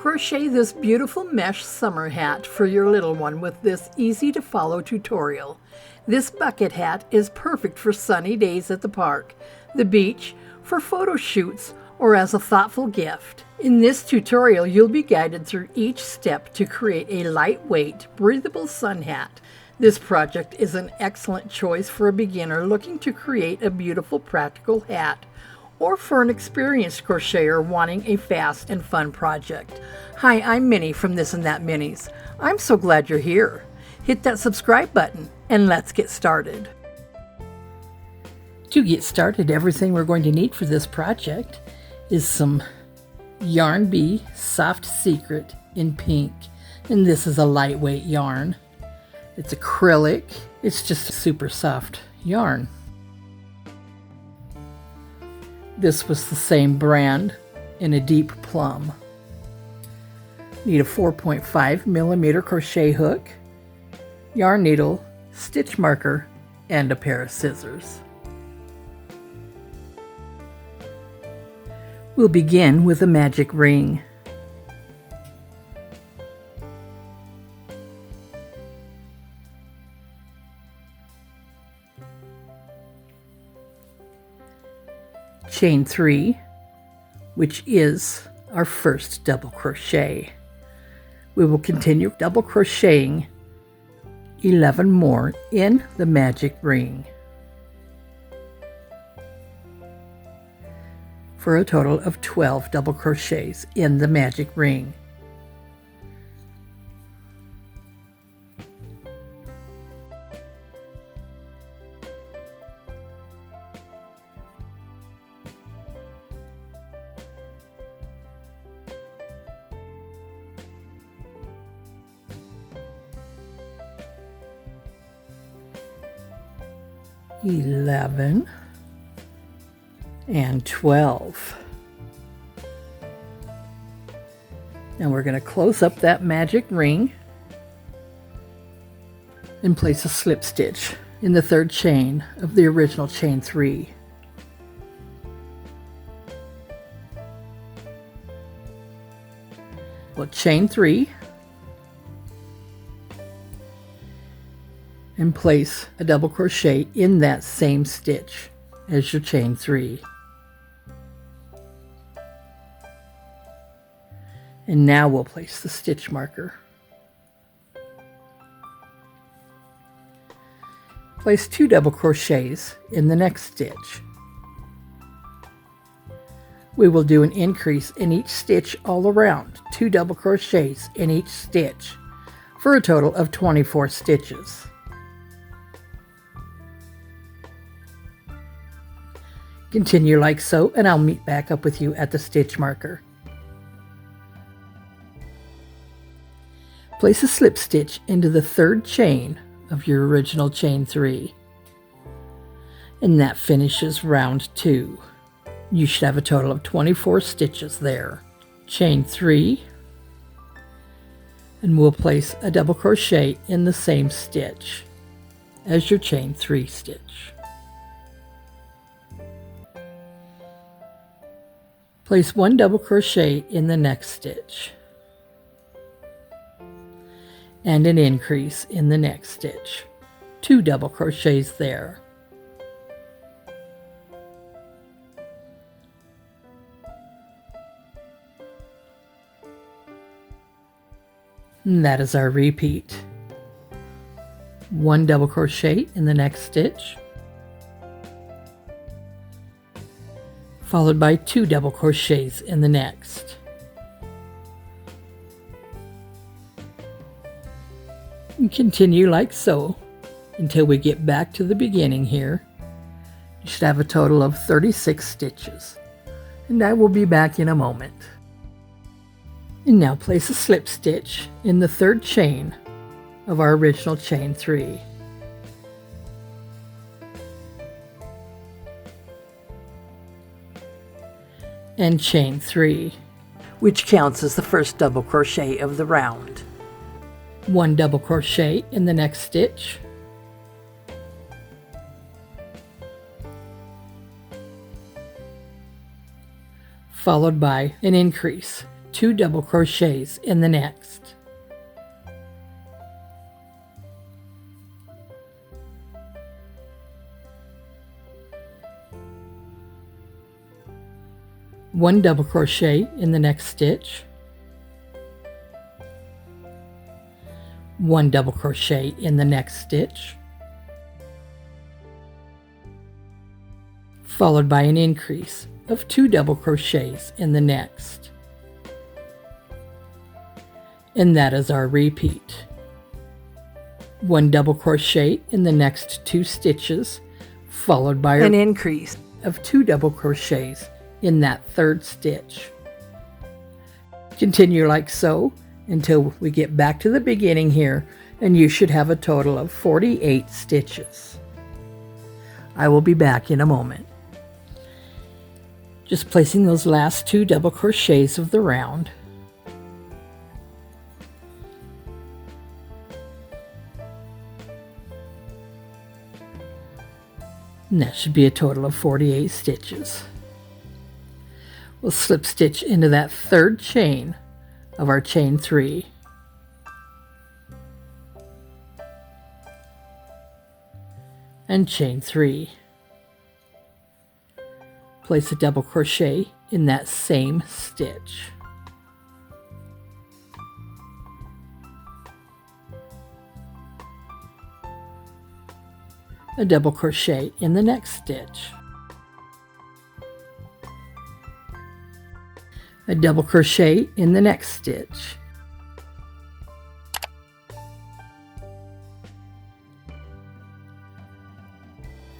Crochet this beautiful mesh summer hat for your little one with this easy to follow tutorial. This bucket hat is perfect for sunny days at the park, the beach, for photo shoots, or as a thoughtful gift. In this tutorial, you'll be guided through each step to create a lightweight, breathable sun hat. This project is an excellent choice for a beginner looking to create a beautiful practical hat, or for an experienced crocheter wanting a fast and fun project. Hi, I'm Minnie from This and That Minis. I'm so glad you're here. Hit that subscribe button and let's get started. To get started, everything we're going to need for this project is some Yarn Bee Soft Secret in pink, and this is a lightweight yarn. It's acrylic. It's just super soft yarn. This was the same brand in a deep plum. Need a 4.5 millimeter crochet hook, yarn needle, stitch marker, and a pair of scissors. We'll begin with a magic ring. Chain 3, which is our first double crochet. We will continue double crocheting 11 more in the magic ring for a total of 12 double crochets in the magic ring. $11 and $12. Now we're going to close up that magic ring and place a slip stitch in the third chain of the original chain 3. We'll chain 3 and place a double crochet in that same stitch as your chain 3. And now we'll place the stitch marker. Place 2 double crochets in the next stitch. We will do an increase in each stitch all around, 2 double crochets in each stitch, for a total of 24 stitches. Continue like so, and I'll meet back up with you at the stitch marker. Place a slip stitch into the third chain of your original chain 3. And that finishes round 2. You should have a total of 24 stitches there. Chain 3, and we'll place a double crochet in the same stitch as your chain 3 stitch. Place 1 double crochet in the next stitch and an increase in the next stitch, 2 double crochets there. And that is our repeat. 1 double crochet in the next stitch, followed by 2 double crochets in the next. And continue like so until we get back to the beginning here. You should have a total of 36 stitches, and I will be back in a moment. And now place a slip stitch in the third chain of our original chain 3. And chain 3, which counts as the first double crochet of the round. 1 double crochet in the next stitch, followed by an increase, 2 double crochets in the next. One double crochet in the next stitch, 1 double crochet in the next stitch, followed by an increase of 2 double crochets in the next. And that is our repeat. 1 double crochet in the next 2 stitches, followed by an increase of 2 double crochets in that third stitch. Continue like so until we get back to the beginning here, and you should have a total of 48 stitches. I will be back in a moment. Just placing those last 2 double crochets of the round. And that should be a total of 48 stitches. We'll slip stitch into that third chain of our chain 3. And chain 3. Place a double crochet in that same stitch. A double crochet in the next stitch. A double crochet in the next stitch.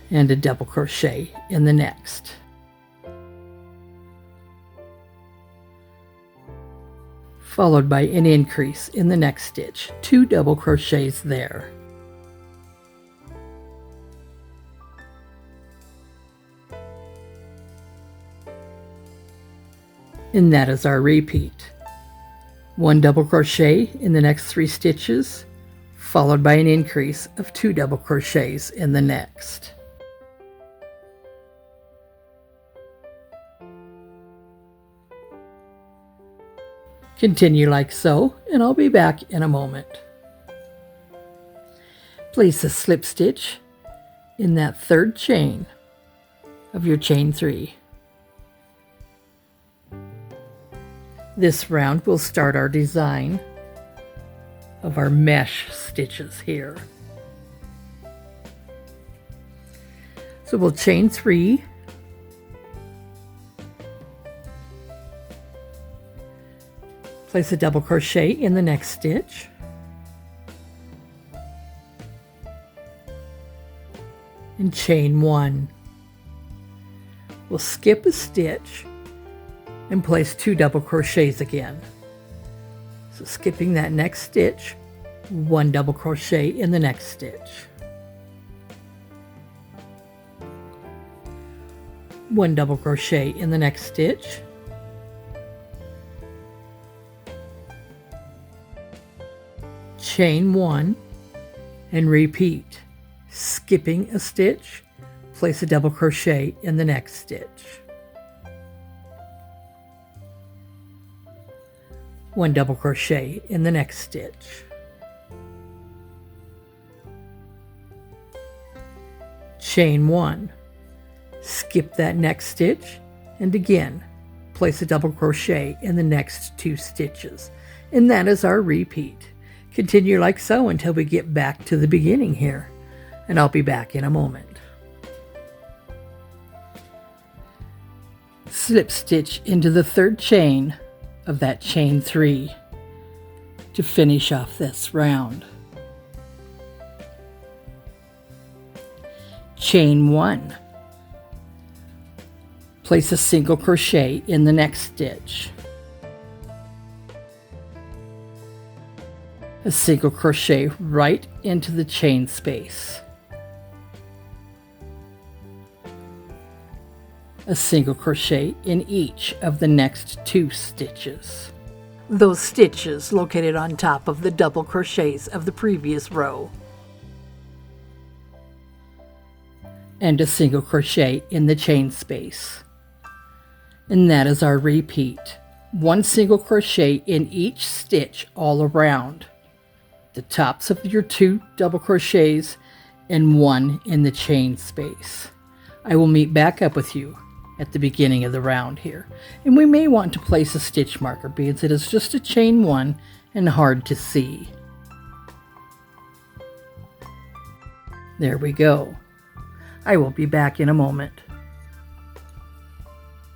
And a double crochet in the next. Followed by an increase in the next stitch, 2 double crochets there. And that is our repeat. 1 double crochet in the next 3 stitches, followed by an increase of 2 double crochets in the next. Continue like so, and I'll be back in a moment. Place a slip stitch in that third chain of your chain 3. This round will start our design of our mesh stitches here. So we'll chain 3, place a double crochet in the next stitch, and chain 1. We'll skip a stitch and place 2 double crochets again. So skipping that next stitch, 1 double crochet in the next stitch, 1 double crochet in the next stitch, chain 1, and repeat, skipping a stitch, place a double crochet in the next stitch, 1 double crochet in the next stitch, chain 1, skip that next stitch, and again place a double crochet in the next 2 stitches, and that is our repeat. Continue like so until we get back to the beginning here, and I'll be back in a moment. Slip stitch into the third chain of that chain 3 to finish off this round. Chain 1. Place a single crochet in the next stitch. A single crochet right into the chain space. A single crochet in each of the next 2 stitches. Those stitches located on top of the double crochets of the previous row. And a single crochet in the chain space. And that is our repeat. 1 single crochet in each stitch all around the tops of your 2 double crochets and 1 in the chain space. I will meet back up with you at the beginning of the round here, and we may want to place a stitch marker because it is just a chain 1 and hard to see. There we go. I will be back in a moment.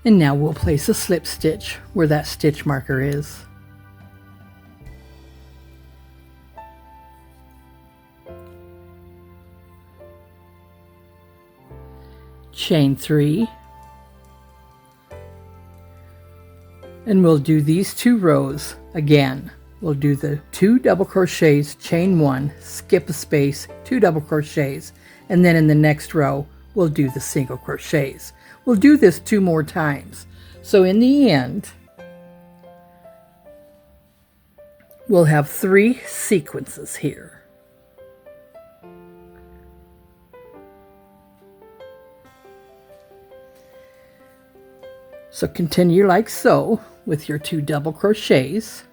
And now we'll place a slip stitch where that stitch marker is. Chain 3, and we'll do these 2 rows again. We'll do the 2 double crochets, chain 1, skip a space, 2 double crochets, and then in the next row we'll do the single crochets. We'll do this 2 more times. So in the end, we'll have 3 sequences here. So continue like so with your 2 double crochets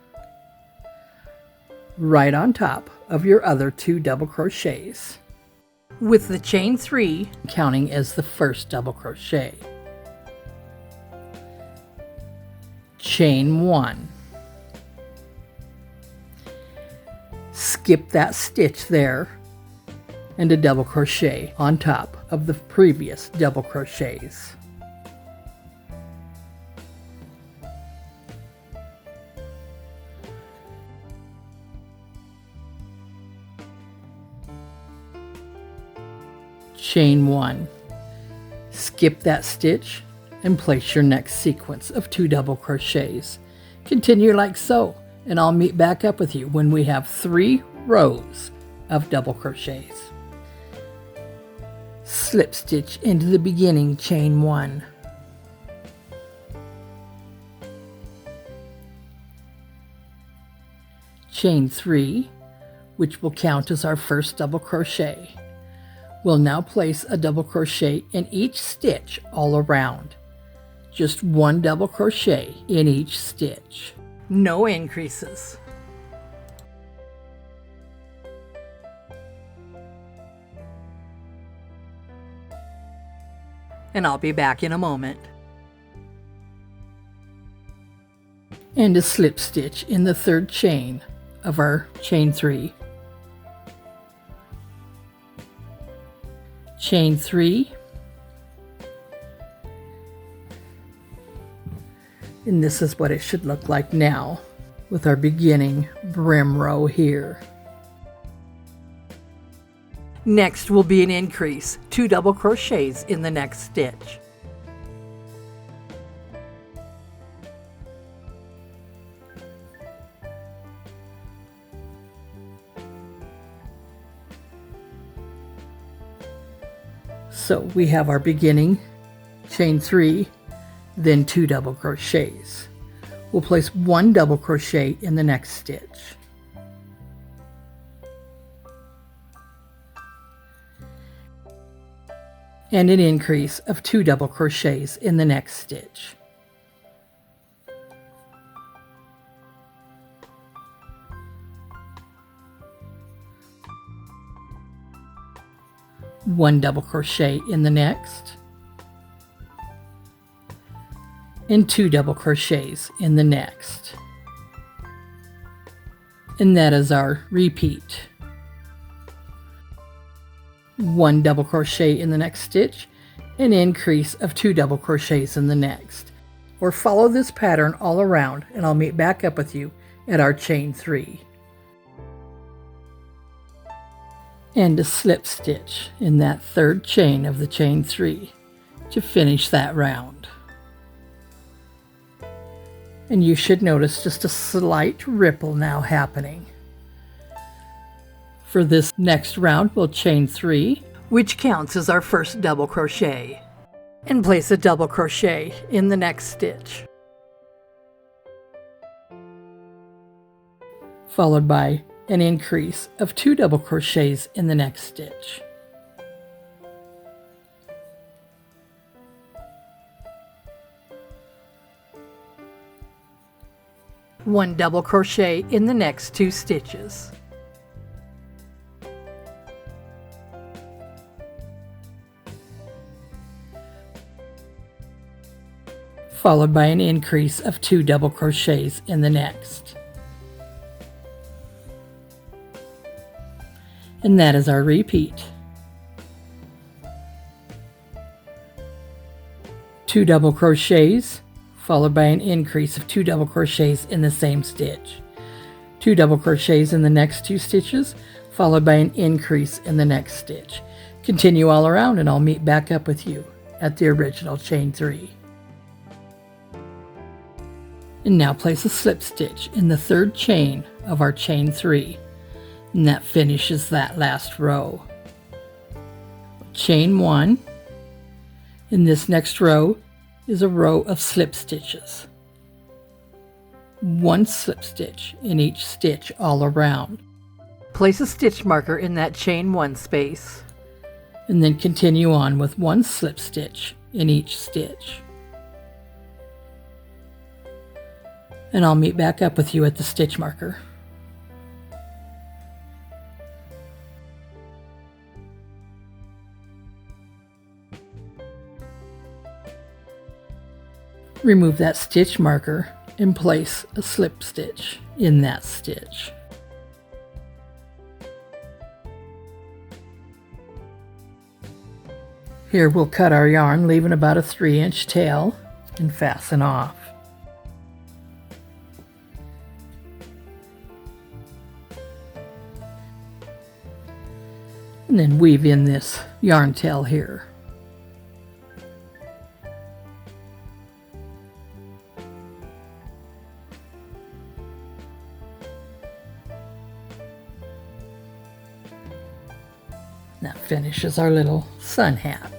right on top of your other 2 double crochets, with the chain 3 counting as the first double crochet. Chain 1. Skip that stitch there and a double crochet on top of the previous double crochets. Chain 1, skip that stitch and place your next sequence of 2 double crochets. Continue like so, and I'll meet back up with you when we have 3 rows of double crochets. Slip stitch into the beginning chain 1. Chain 3, which will count as our first double crochet. We'll now place a double crochet in each stitch all around. Just 1 double crochet in each stitch. No increases. And I'll be back in a moment. And a slip stitch in the 3rd chain of our chain 3. Chain 3, and this is what it should look like now with our beginning brim row here. Next will be an increase, 2 double crochets in the next stitch. So we have our beginning chain 3, then 2 double crochets. We'll place 1 double crochet in the next stitch. And an increase of 2 double crochets in the next stitch. One double crochet in the next, and 2 double crochets in the next. And that is our repeat. 1 double crochet in the next stitch, an increase of 2 double crochets in the next. Or follow this pattern all around, and I'll meet back up with you at our chain 3. And a slip stitch in that 3rd chain of the chain 3 to finish that round. And you should notice just a slight ripple now happening. For this next round, we'll chain 3, which counts as our first double crochet, and place a double crochet in the next stitch, followed by an increase of 2 double crochets in the next stitch. 1 double crochet in the next 2 stitches. Followed by an increase of 2 double crochets in the next. And that is our repeat. 2 double crochets followed by an increase of 2 double crochets in the same stitch. 2 double crochets in the next 2 stitches followed by an increase in the next stitch. Continue all around and I'll meet back up with you at the original chain 3. And now place a slip stitch in the 3rd chain of our chain 3, and that finishes that last row. Chain 1. In this next row is a row of slip stitches. 1 slip stitch in each stitch all around. Place a stitch marker in that chain 1 space, and then continue on with 1 slip stitch in each stitch. And I'll meet back up with you at the stitch marker. Remove that stitch marker and place a slip stitch in that stitch. Here we'll cut our yarn, leaving about a 3-inch tail, and fasten off. And then weave in this yarn tail here. That finishes our little sun hat.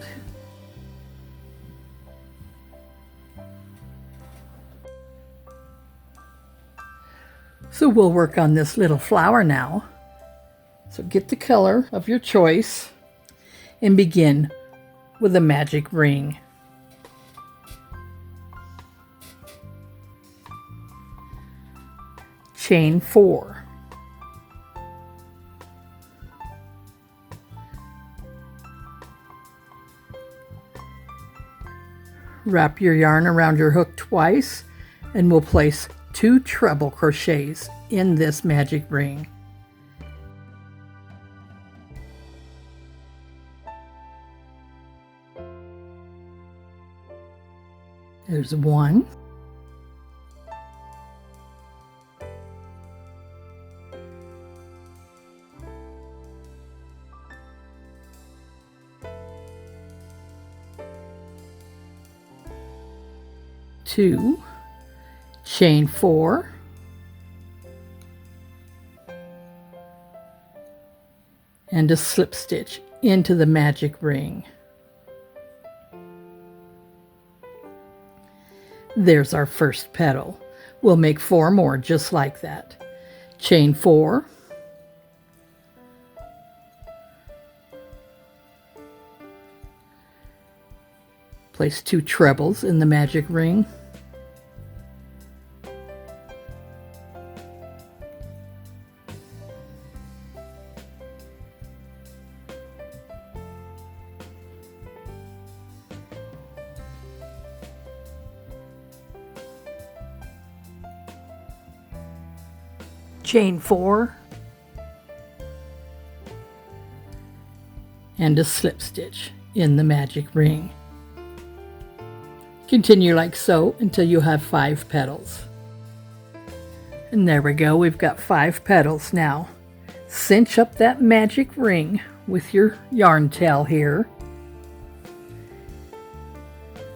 So we'll work on this little flower now. So get the color of your choice and begin with a magic ring. Chain 4. Wrap your yarn around your hook twice and we'll place 2 treble crochets in this magic ring. There's 1. 2, chain 4, and a slip stitch into the magic ring. There's our first petal. We'll make 4 more just like that. Chain 4, place 2 trebles in the magic ring. Chain 4 and a slip stitch in the magic ring. Continue like so until you have 5 petals. And there we go, we've got 5 petals now. Cinch up that magic ring with your yarn tail here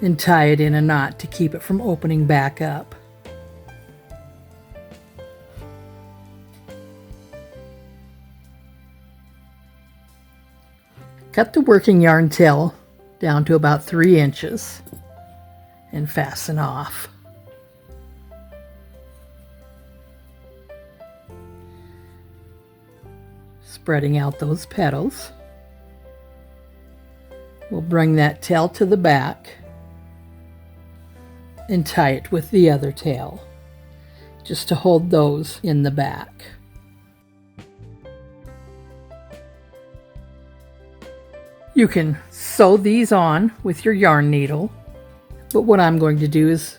and tie it in a knot to keep it from opening back up. Cut the working yarn tail down to about 3 inches and fasten off. Spreading out those petals. We'll bring that tail to the back and tie it with the other tail. just to hold those in the back. You can sew these on with your yarn needle, but what I'm going to do is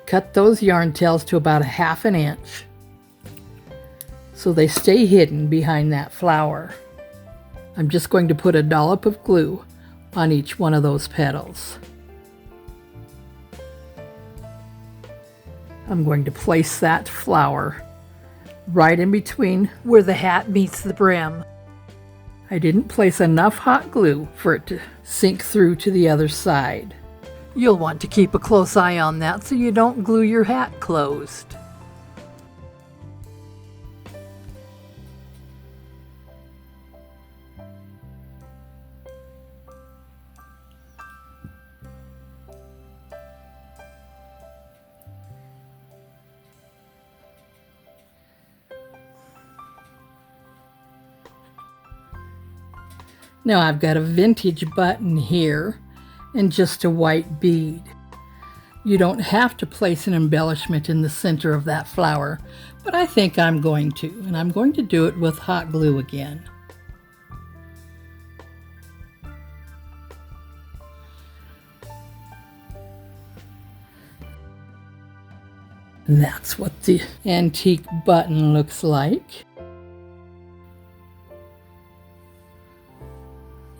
cut those yarn tails to about 1/2 inch so they stay hidden behind that flower. I'm just going to put a dollop of glue on each one of those petals. I'm going to place that flower right in between where the hat meets the brim. I didn't place enough hot glue for it to sink through to the other side. You'll want to keep a close eye on that so you don't glue your hat closed. Now I've got a vintage button here and just a white bead. You don't have to place an embellishment in the center of that flower, but I think I'm going to, and I'm going to do it with hot glue again. And that's what the antique button looks like.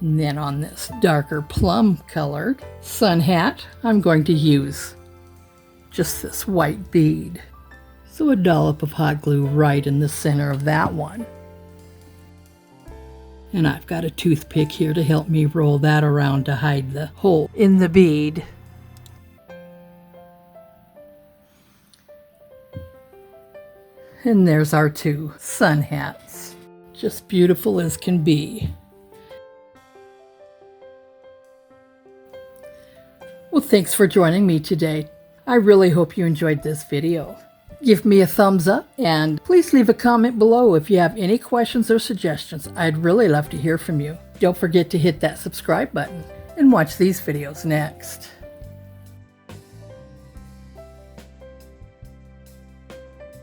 And then on this darker plum colored sun hat, I'm going to use just this white bead. So a dollop of hot glue right in the center of that one. And I've got a toothpick here to help me roll that around to hide the hole in the bead. And there's our 2 sun hats. Just beautiful as can be. Well, thanks for joining me today. I really hope you enjoyed this video. Give me a thumbs up and please leave a comment below if you have any questions or suggestions. I'd really love to hear from you. Don't forget to hit that subscribe button and watch these videos next.